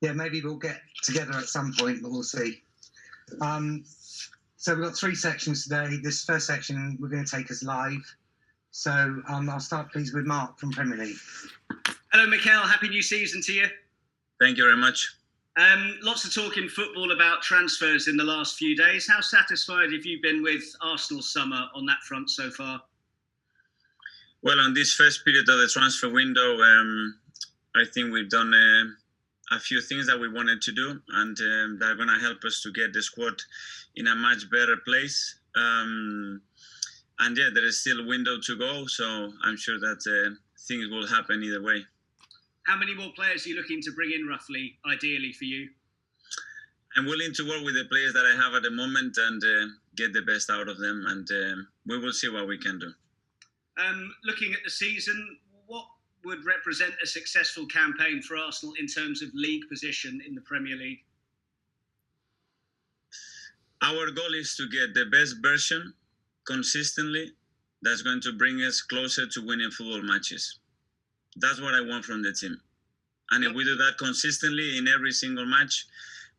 Yeah, maybe we'll get together at some point, but we'll see. So we've got 3 sections today. This first section, we're going to take us live. So I'll start, please, with Mark from Premier League. Hello, Mikel. Happy new season to you. Thank you very much. Lots of talk in football about transfers in the last few days. How satisfied have you been with Arsenal's summer on that front so far? Well, on this first period of the transfer window, I think we've done a few things that we wanted to do, and that are going to help us to get the squad in a much better place. And yeah, there is still a window to go, so I'm sure that things will happen either way. How many more players are you looking to bring in, roughly, ideally, for you? I'm willing to work with the players that I have at the moment and get the best out of them, and we will see what we can do. Looking at the season, what would represent a successful campaign for Arsenal in terms of league position in the Premier League? Our goal is to get the best version consistently that's going to bring us closer to winning football matches. That's what I want from the team. And if we do that consistently in every single match,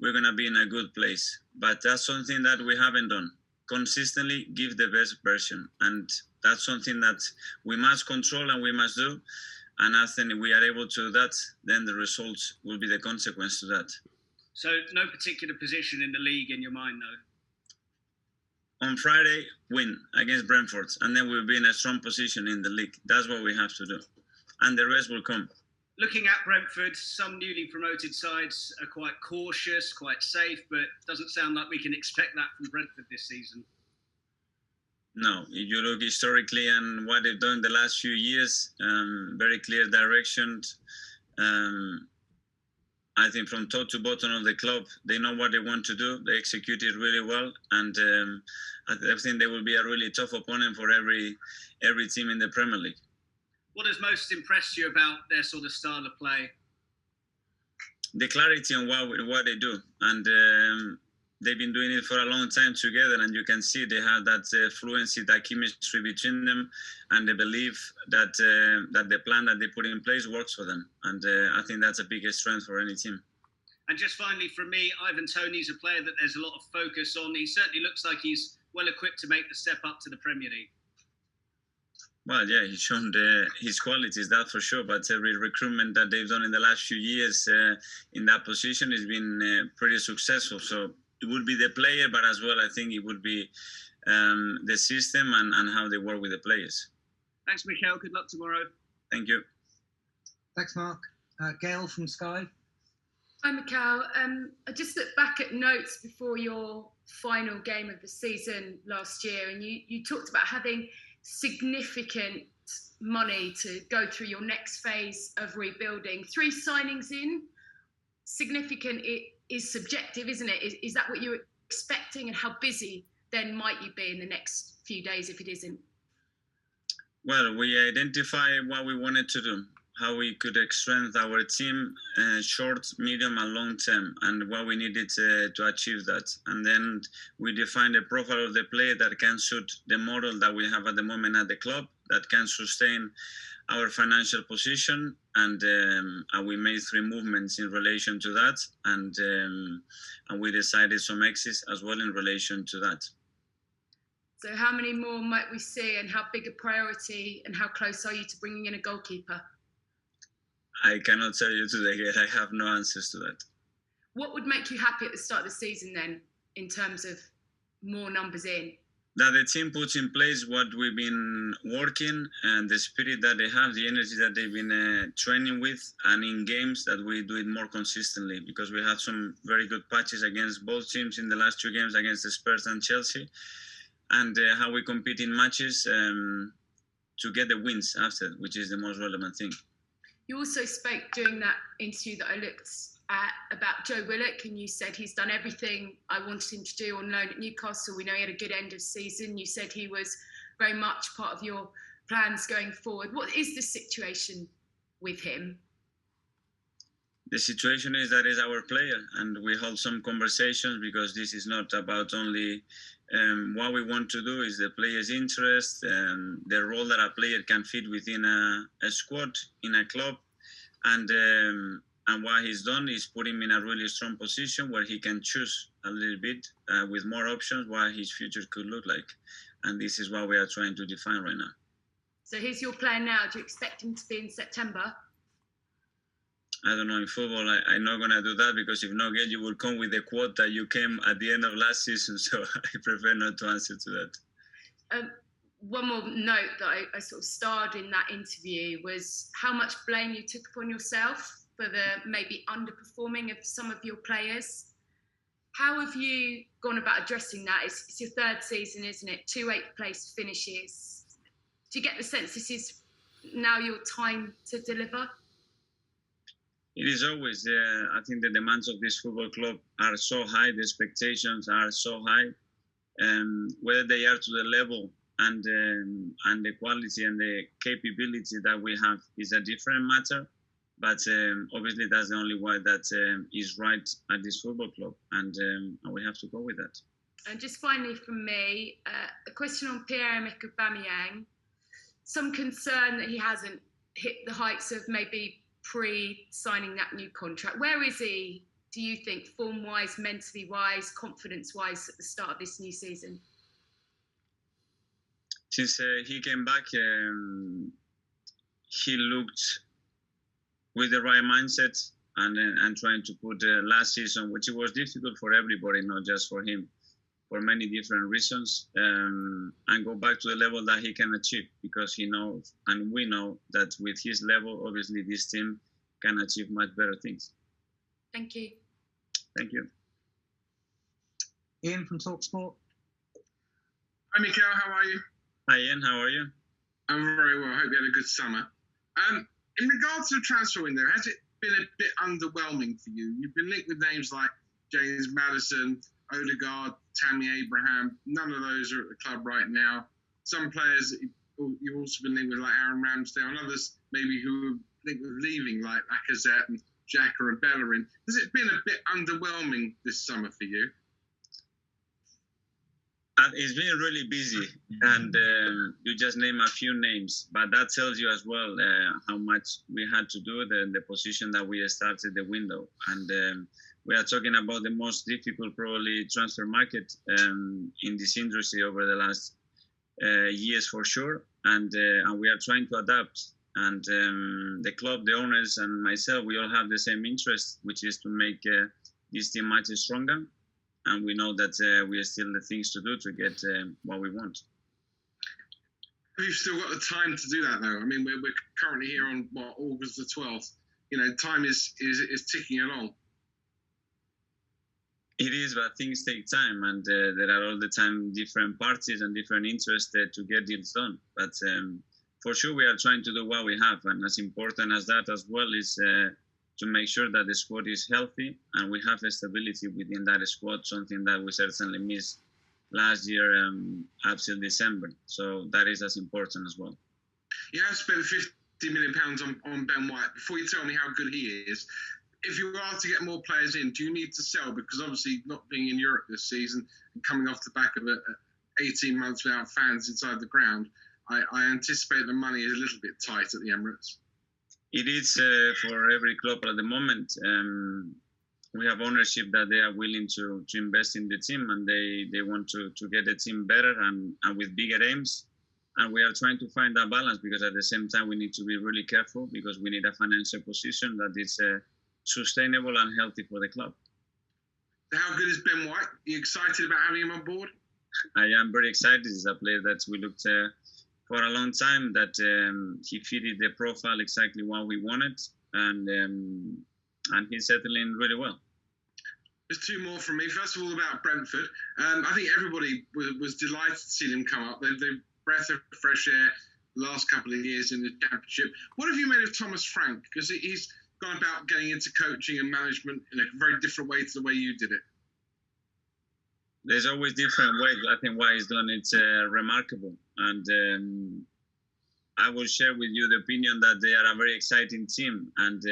we're going to be in a good place. But that's something that we haven't done. Consistently give the best version. And that's something that we must control and we must do. And I think if we are able to do that, then the results will be the consequence to that. So no particular position in the league in your mind, though? On Friday, win against Brentford. And then we'll be in a strong position in the league. That's what we have to do. And the rest will come. Looking at Brentford, some newly promoted sides are quite cautious, quite safe, but doesn't sound like we can expect that from Brentford this season. No, if you look historically and what they've done the last few years, very clear direction. I think from top to bottom of the club, they know what they want to do. They execute it really well, and I think they will be a really tough opponent for every team in the Premier League. What has most impressed you about their sort of style of play? The clarity on what they do, and they've been doing it for a long time together, and you can see they have that fluency, that chemistry between them, and they believe that the plan that they put in place works for them, and I think that's a biggest strength for any team. And just finally, from me, Ivan Toney's a player that there's a lot of focus on. He certainly looks like he's well equipped to make the step up to the Premier League. Well, yeah, he's shown his qualities, that's for sure. But every recruitment that they've done in the last few years in that position has been pretty successful. So it would be the player, but as well, I think it would be the system and how they work with the players. Thanks, Mikel. Good luck tomorrow. Thank you. Thanks, Mark. Gail from Sky. Hi, Mikel. I just looked back at notes before your final game of the season last year, and you talked about having significant money to go through your next phase of rebuilding. 3 signings in, significant, it is subjective, isn't it? Is that what you were expecting, and how busy then might you be in the next few days if it isn't? Well, we identified what we wanted to do, how we could strengthen our team short, medium and long term, and what we needed to achieve that. And then we defined a profile of the player that can suit the model that we have at the moment at the club, that can sustain our financial position, and we made 3 movements in relation to that, and we decided some exits as well in relation to that. So how many more might we see, and how big a priority, and how close are you to bringing in a goalkeeper? I cannot tell you today yet. I have no answers to that. What would make you happy at the start of the season then, in terms of more numbers in? That the team puts in place what we've been working, and the spirit that they have, the energy that they've been training with, and in games that we do it more consistently, because we had some very good patches against both teams in the last 2 games against the Spurs and Chelsea, and how we compete in matches to get the wins after, which is the most relevant thing. You also spoke during that interview that I looked at about Joe Willock, and you said he's done everything I wanted him to do on loan at Newcastle. We know he had a good end of season. You said he was very much part of your plans going forward. What is the situation with him? The situation is that he's our player, and we hold some conversations, because this is not about only what we want to do, is the player's interest, the role that a player can fit within a squad, in a club, and And what he's done is put him in a really strong position where he can choose a little bit with more options what his future could look like. And this is what we are trying to define right now. So here's your plan now. Do you expect him to be in September? I don't know, in football, I'm not going to do that because if not, you will come with the quote that you came at the end of last season. So I prefer not to answer to that. One more note that I sort of starred in that interview was how much blame you took upon yourself for the maybe underperforming of some of your players. How have you gone about addressing that? It's your third season, isn't it? 2 8th place finishes. Do you get the sense this is now your time to deliver? It is always. I think the demands of this football club are so high, the expectations are so high, whether they are to the level and the quality and the capability that we have is a different matter. But obviously, that's the only way that is right at this football club, and we have to go with that. And just finally from me, a question on Pierre-Emerick Aubameyang. Some concern that he hasn't hit the heights of maybe pre-signing that new contract. Where is he, do you think, form-wise, mentally-wise, confidence-wise at the start of this new season? Since he came back, he looked with the right mindset and trying to put last season, which it was difficult for everybody, not just for him, for many different reasons, and go back to the level that he can achieve, because he knows, and we know, that with his level, obviously this team can achieve much better things. Thank you. Thank you. Ian from TalkSport. Hi, Mikel. How are you? Hi, Ian. How are you? I'm very well. I hope you had a good summer. In regards to the transfer window, has it been a bit underwhelming for you? You've been linked with names like James Maddison, Odegaard, Tammy Abraham. None of those are at the club right now. Some players you've also been linked with, like Aaron Ramsdale, and others maybe who are linked with leaving, like Lacazette and Xhaka and Bellerin. Has it been a bit underwhelming this summer for you? It's been really busy, and you just name a few names, but that tells you as well how much we had to do, the position that we started the window. And we are talking about the most difficult, probably, transfer market in this industry over the last years for sure, and we are trying to adapt. And the club, the owners, and myself, we all have the same interest, which is to make this team much stronger. And we know that we are still the things to do to get what we want. Have you still got the time to do that, though? I mean, we're currently here on, August the 12th. You know, time is ticking along. It is, but things take time, and there are all the time different parties and different interests to get deals done. But for sure, we are trying to do what we have, and as important as that as well is to make sure that the squad is healthy and we have stability within that squad, something that we certainly missed last year up till December. So that is as important as well. You have spent £50 million on Ben White. Before you tell me how good he is, if you are to get more players in, do you need to sell? Because obviously not being in Europe this season and coming off the back of 18 months without fans inside the ground, I anticipate the money is a little bit tight at the Emirates. It is for every club at the moment. We have ownership that they are willing to invest in the team, and they want to get the team better and with bigger aims. And we are trying to find that balance, because at the same time we need to be really careful, because we need a financial position that is sustainable and healthy for the club. How good is Ben White? Are you excited about having him on board? I am very excited. He's a player that we looked for a long time, that he fitted the profile exactly what we wanted, and he's settling really well. There's two more from me. First of all, about Brentford. I think everybody was delighted to see them come up. They've breath of fresh air the last couple of years in the Championship. What have you made of Thomas Frank? Because he's gone about getting into coaching and management in a very different way to the way you did it. There's always different ways. I think what he's done, it's remarkable. And I will share with you the opinion that they are a very exciting team. And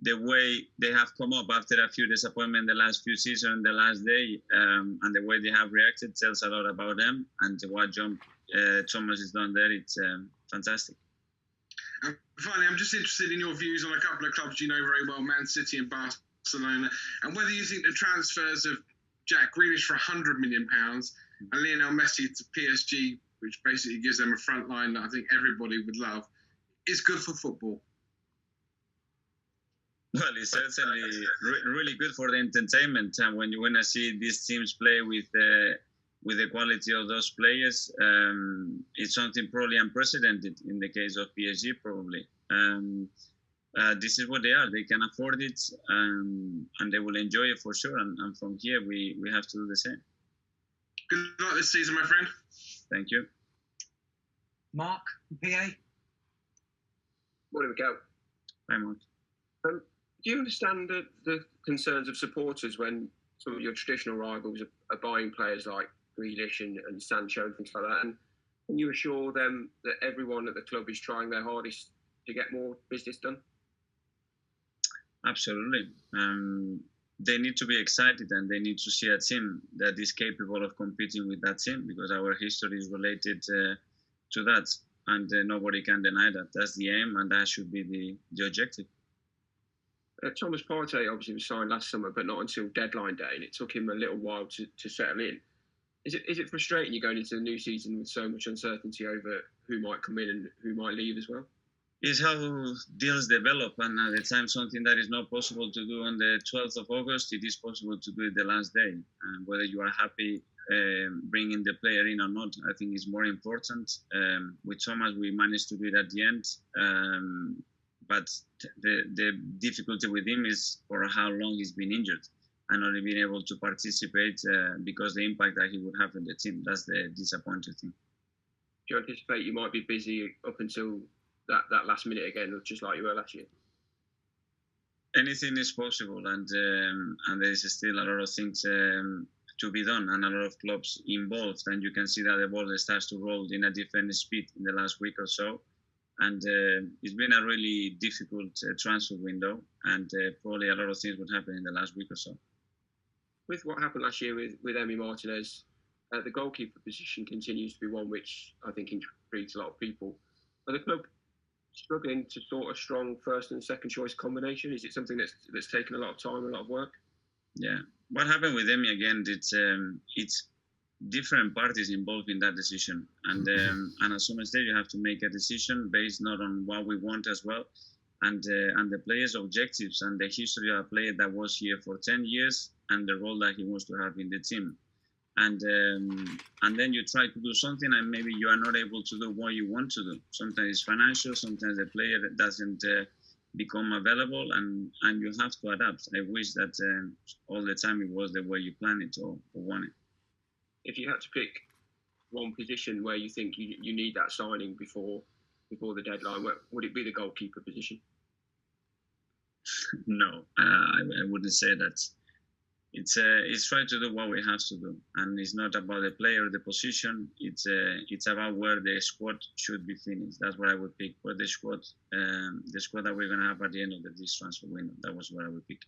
the way they have come up after a few disappointments the last few seasons, the last day, and the way they have reacted tells a lot about them. And what Thomas has done there, it's fantastic. And finally, I'm just interested in your views on a couple of clubs you know very well, Man City and Barcelona, and whether you think the transfers of Jack Grealish for £100 million and Lionel Messi to PSG, which basically gives them a front line that I think everybody would love, is good for football. Well, it's certainly really good for the entertainment. And when I see these teams play with the quality of those players, it's something probably unprecedented in the case of PSG, probably. This is what they are. They can afford it, and they will enjoy it for sure. And from here, we have to do the same. Good luck this season, my friend. Thank you. Mark, PA? Morning, Mikel. Hi, Mark. Do you understand the concerns of supporters when some of your traditional rivals are buying players like Grealish and Sancho and things like that? And can you assure them that everyone at the club is trying their hardest to get more business done? Absolutely. They need to be excited, and they need to see a team that is capable of competing with that team, because our history is related to that, and nobody can deny that. That's the aim, and that should be the objective. Thomas Partey obviously was signed last summer, but not until deadline day, and it took him a little while to settle in. Is it frustrating you going into the new season with so much uncertainty over who might come in and who might leave as well? It's how deals develop, and at the time something that is not possible to do on the 12th of August, it is possible to do it the last day. And whether you are happy bringing the player in or not, I think is more important. With Thomas, we managed to do it at the end. But the difficulty with him is for how long he's been injured and not being able to participate because the impact that he would have in the team. That's the disappointing thing. Do you anticipate you might be busy up until that last minute again, just like you were last year? Anything is possible, and there is still a lot of things to be done and a lot of clubs involved. And you can see that the ball starts to roll in a different speed in the last week or so. And it's been a really difficult transfer window, and probably a lot of things would happen in the last week or so. With what happened last year with Emi Martinez, the goalkeeper position continues to be one which I think intrigues a lot of people. Are the club struggling to sort a strong first and second choice combination? Is it something that's taken a lot of time, a lot of work? Yeah. What happened with Emi again? It's different parties involved in that decision, and at some stage you have to make a decision based not on what we want as well, and the player's objectives and the history of a player that was here for 10 years and the role that he wants to have in the team, and then you try to do something and maybe you are not able to do what you want to do. Sometimes it's financial, sometimes the player doesn't become available, and you have to adapt. I wish that all the time it was the way you planned it or want it. If you had to pick one position where you think you need that signing before the deadline, would it be the goalkeeper position? No, I wouldn't say that. It's trying to do what we have to do, and it's not about the player or the position. It's about where the squad should be finished. That's what I would pick. Where the squad that we're going to have at the end of this transfer window. That was what I would pick.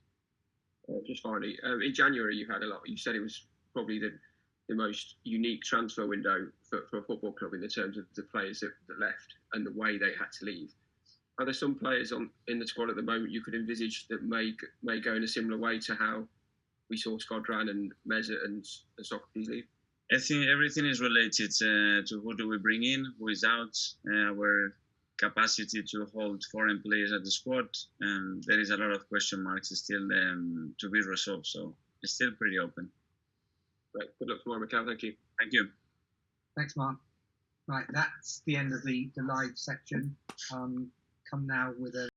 Just finally, in January you had a lot. You said it was probably the most unique transfer window for a football club in the terms of the players that left and the way they had to leave. Are there some players in the squad at the moment you could envisage that may go in a similar way to how we saw Skodran and Meza and Socrates leave? I think everything is related to who do we bring in, who is out, our capacity to hold foreign players at the squad. There is a lot of question marks still to be resolved, so it's still pretty open. Great. Good luck tomorrow, Mikel. Thank you. Thank you. Thanks, Mark. Right, that's the end of the live section. Come now with a